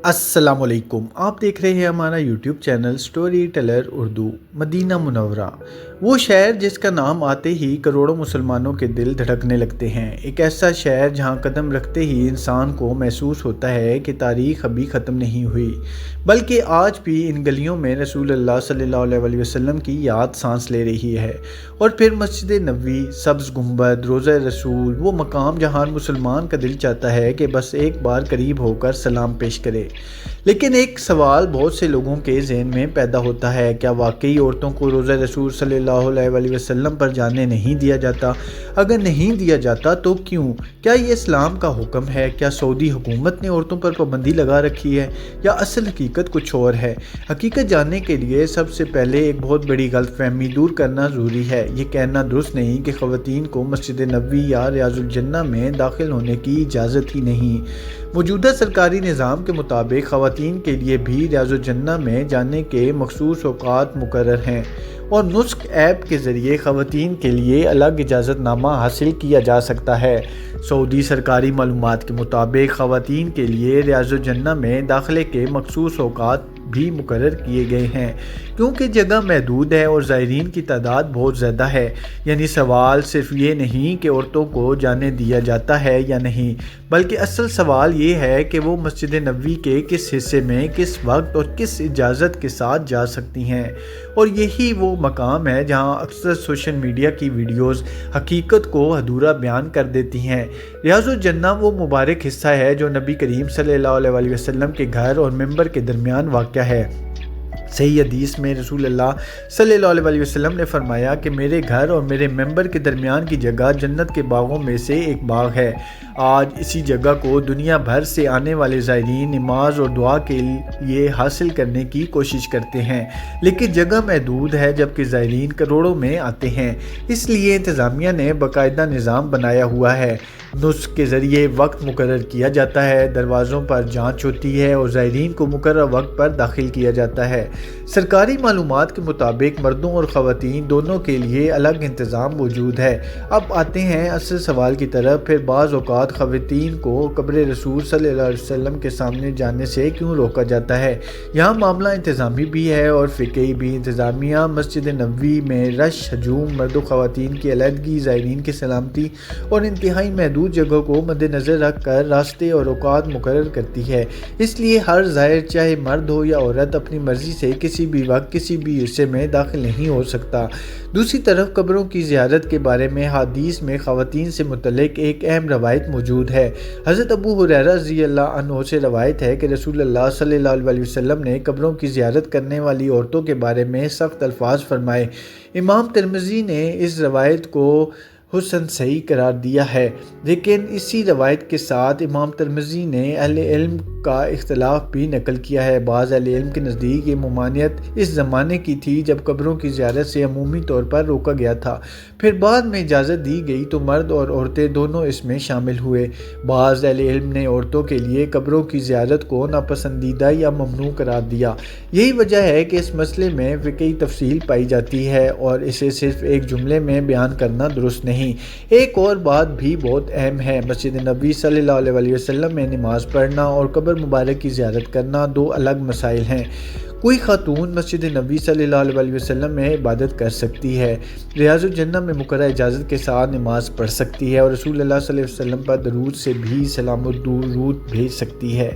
السلام علیکم، آپ دیکھ رہے ہیں ہمارا YouTube channel storyteller Urdu. Madina Munawwara, وہ شہر جس کا نام آتے ہی کروڑوں مسلمانوں کے دل دھڑکنے لگتے ہیں۔ ایک ایسا شہر جہاں قدم رکھتے ہی انسان کو محسوس ہوتا ہے کہ تاریخ ابھی ختم نہیں ہوئی، بلکہ آج بھی ان گلیوں میں رسول اللہ صلی اللہ علیہ وسلم کی یاد سانس لے رہی ہے۔ اور پھر مسجد نبوی، سبز گنبد، روضہ رسول، وہ مقام جہاں مسلمان کا دل چاہتا ہے کہ بس ایک بار قریب ہو کر سلام پیش کرے۔ لیکن ایک سوال بہت سے لوگوں کے ذہن میں پیدا ہوتا ہے، کیا واقعی عورتوں کو روضہ رسول صلی اللہ علیہ وسلم پر جانے نہیں دیا جاتا؟ اگر نہیں دیا جاتا تو کیوں؟ کیا یہ اسلام کا حکم ہے؟ کیا سعودی حکومت نے عورتوں پر پابندی لگا رکھی ہے، یا اصل حقیقت کچھ اور ہے؟ حقیقت جاننے کے لیے سب سے پہلے ایک بہت بڑی غلط فہمی دور کرنا ضروری ہے۔ یہ کہنا درست نہیں کہ خواتین کو مسجد نبوی یا ریاض الجنہ میں داخل ہونے کی اجازت ہی نہیں۔ موجودہ سرکاری نظام کے مطابق خواتین کے لیے بھی ریاض الجنہ میں جانے کے مخصوص اوقات مقرر ہیں، اور نسخ ایپ کے ذریعے خواتین کے لیے الگ اجازت نامہ حاصل کیا جا سکتا ہے۔ سعودی سرکاری معلومات کے مطابق خواتین کے لیے ریاض الجنہ میں داخلے کے مخصوص اوقات بھی مقرر کیے گئے ہیں، کیونکہ جگہ محدود ہے اور زائرین کی تعداد بہت زیادہ ہے۔ یعنی سوال صرف یہ نہیں کہ عورتوں کو جانے دیا جاتا ہے یا نہیں، بلکہ اصل سوال یہ ہے کہ وہ مسجد نبوی کے کس حصے میں، کس وقت اور کس اجازت کے ساتھ جا سکتی ہیں۔ اور یہی وہ مقام ہے جہاں اکثر سوشل میڈیا کی ویڈیوز حقیقت کو ادھورا بیان کر دیتی ہیں۔ ریاض الجنہ وہ مبارک حصہ ہے جو نبی کریم صلی اللہ علیہ وسلم کے گھر اور منبر کے درمیان واقع ہے۔ صحیح حدیث میں رسول اللہ صلی اللہ علیہ وسلم نے فرمایا کہ میرے گھر اور میرے منبر کے درمیان کی جگہ جنت کے باغوں میں سے ایک باغ ہے۔ آج اسی جگہ کو دنیا بھر سے آنے والے زائرین نماز اور دعا کے لیے حاصل کرنے کی کوشش کرتے ہیں، لیکن جگہ محدود ہے جبکہ زائرین کروڑوں میں آتے ہیں۔ اس لیے انتظامیہ نے باقاعدہ نظام بنایا ہوا ہے۔ نسخ کے ذریعے وقت مقرر کیا جاتا ہے، دروازوں پر جانچ ہوتی ہے اور زائرین کو مقررہ وقت پر داخل کیا جاتا ہے۔ سرکاری معلومات کے مطابق مردوں اور خواتین دونوں کے لیے الگ انتظام موجود ہے۔ اب آتے ہیں اصل سوال کی طرف۔ پھر بعض اوقات خواتین کو قبر رسول صلی اللہ علیہ وسلم کے سامنے جانے سے کیوں روکا جاتا ہے؟ یہاں معاملہ انتظامی بھی ہے اور فقہی بھی۔ انتظامیہ مسجد نبوی میں رش، ہجوم، مرد و خواتین کی علیحدگی، زائرین کی سلامتی اور انتہائی محدود جگہ کو مد نظر رکھ کر راستے اور اوقات مقرر کرتی ہے۔ اس لیے ہر زائر چاہے مرد ہو یا عورت اپنی مرضی سے کسی بھی وقت کسی بھی حصے میں داخل نہیں ہو سکتا۔ دوسری طرف قبروں کی زیارت کے بارے میں حدیث میں خواتین سے متعلق ایک اہم روایت موجود ہے۔ حضرت ابو ہریرہ رضی اللہ عنہ سے روایت ہے کہ رسول اللہ صلی اللہ علیہ وسلم نے قبروں کی زیارت کرنے والی عورتوں کے بارے میں سخت الفاظ فرمائے۔ امام ترمذی نے اس روایت کو حسن صحیح قرار دیا ہے، لیکن اسی روایت کے ساتھ امام ترمذی نے اہل علم کا اختلاف بھی نقل کیا ہے۔ بعض اہل علم کے نزدیک یہ ممانعت اس زمانے کی تھی جب قبروں کی زیارت سے عمومی طور پر روکا گیا تھا، پھر بعد میں اجازت دی گئی تو مرد اور عورتیں دونوں اس میں شامل ہوئے۔ بعض اہل علم نے عورتوں کے لیے قبروں کی زیارت کو ناپسندیدہ یا ممنوع قرار دیا۔ یہی وجہ ہے کہ اس مسئلے میں فقہی تفصیل پائی جاتی ہے اور اسے صرف ایک جملے میں بیان کرنا درست نہیں۔ ایک اور بات بھی بہت اہم ہے، مسجد نبوی صلی اللہ علیہ وسلم میں نماز پڑھنا اور قبر مبارک کی زیارت کرنا دو الگ مسائل ہیں۔ کوئی خاتون مسجد نبوی صلی اللہ علیہ وسلم میں عبادت کر سکتی ہے، ریاض الجنہ میں مقررہ اجازت کے ساتھ نماز پڑھ سکتی ہے اور رسول اللہ صلی اللہ علیہ وسلم پر درود سے بھی سلام و درود بھیج سکتی ہے۔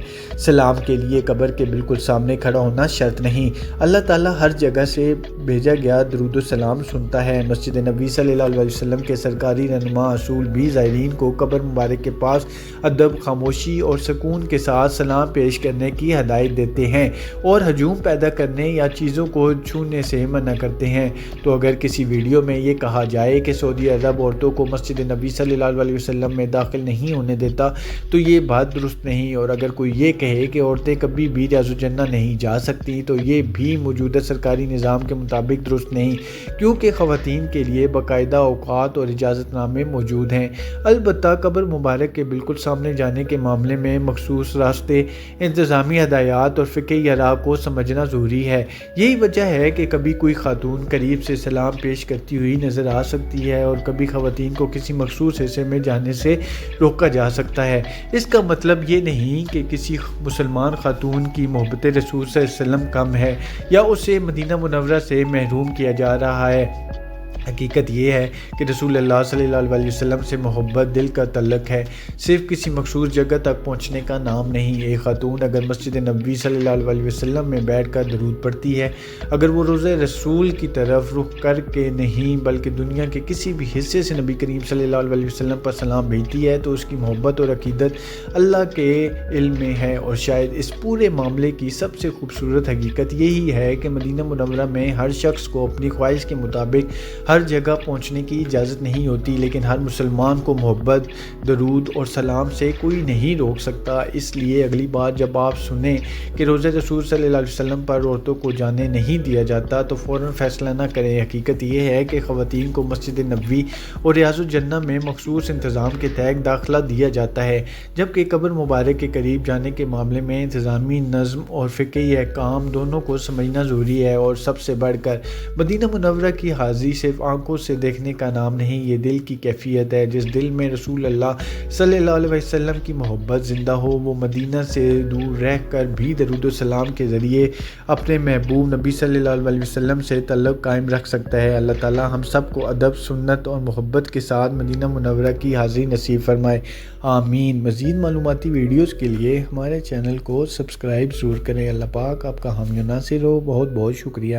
سلام کے لیے قبر کے بالکل سامنے کھڑا ہونا شرط نہیں۔ اللہ تعالیٰ ہر جگہ سے بھیجا گیا درود و سلام سنتا ہے۔ مسجد نبوی صلی اللہ علیہ وسلم کے سرکاری رہنما اصول بھی زائرین کو قبر مبارک کے پاس ادب، خاموشی اور سکون کے ساتھ سلام پیش کرنے کی ہدایت دیتے ہیں اور ہجوم پیدا کرنے یا چیزوں کو چھونے سے منع کرتے ہیں۔ تو اگر کسی ویڈیو میں یہ کہا جائے کہ سعودی عرب عورتوں کو مسجد نبوی صلی اللہ علیہ وسلم میں داخل نہیں ہونے دیتا تو یہ بات درست نہیں، اور اگر کوئی یہ کہے کہ عورتیں کبھی بھی ریاض الجنہ نہیں جا سکتی تو یہ بھی موجودہ سرکاری نظام کے مطابق درست نہیں، کیونکہ خواتین کے لیے باقاعدہ اوقات اور اجازت نامے موجود ہیں۔ البتہ قبر مبارک کے بالکل سامنے جانے کے معاملے میں مخصوص راستے، انتظامی ہدایات اور فقہی آراء کو سمجھنا سمجھنا ضروری ہے۔ یہی وجہ ہے کہ کبھی کوئی خاتون قریب سے سلام پیش کرتی ہوئی نظر آ سکتی ہے اور کبھی خواتین کو کسی مخصوص حصے میں جانے سے روکا جا سکتا ہے۔ اس کا مطلب یہ نہیں کہ کسی مسلمان خاتون کی محبت رسول صلی اللہ علیہ وسلم کم ہے یا اسے مدینہ منورہ سے محروم کیا جا رہا ہے۔ حقیقت یہ ہے کہ رسول اللہ صلی اللہ علیہ وسلم سے محبت دل کا تعلق ہے، صرف کسی مخصوص جگہ تک پہنچنے کا نام نہیں۔ ایک خاتون اگر مسجد نبوی صلی اللہ علیہ وسلم میں بیٹھ کر درود پڑھتی ہے، اگر وہ روضہ رسول کی طرف رخ کر کے نہیں بلکہ دنیا کے کسی بھی حصے سے نبی کریم صلی اللہ علیہ وسلم پر سلام بھیجتی ہے، تو اس کی محبت اور عقیدت اللہ کے علم میں ہے۔ اور شاید اس پورے معاملے کی سب سے خوبصورت حقیقت یہی ہے کہ مدینہ منورہ میں ہر شخص کو اپنی خواہش کے مطابق ہر جگہ پہنچنے کی اجازت نہیں ہوتی، لیکن ہر مسلمان کو محبت، درود اور سلام سے کوئی نہیں روک سکتا۔ اس لیے اگلی بار جب آپ سنیں کہ روضہ رسول صلی اللہ علیہ وسلم پر عورتوں کو جانے نہیں دیا جاتا تو فوراً فیصلہ نہ کریں۔ حقیقت یہ ہے کہ خواتین کو مسجد نبوی اور ریاض الجنہ میں مخصوص انتظام کے تحت داخلہ دیا جاتا ہے، جبکہ قبر مبارک کے قریب جانے کے معاملے میں انتظامی نظم اور فقہی احکام دونوں کو سمجھنا ضروری ہے۔ اور سب سے بڑھ کر مدینہ منورہ کی حاضری صرف آنکھوں سے دیکھنے کا نام نہیں، یہ دل کی کیفیت ہے۔ جس دل میں رسول اللہ صلی اللہ علیہ وسلم کی محبت زندہ ہو، وہ مدینہ سے دور رہ کر بھی درود و سلام کے ذریعے اپنے محبوب نبی صلی اللہ علیہ وسلم سے تعلق قائم رکھ سکتا ہے۔ اللہ تعالی ہم سب کو ادب، سنت اور محبت کے ساتھ مدینہ منورہ کی حاضری نصیب فرمائے، آمین۔ مزید معلوماتی ویڈیوز کے لیے ہمارے چینل کو سبسکرائب ضرور کریں۔ اللہ پاک آپ کا حامی و ناصر ہو۔ بہت بہت شکریہ۔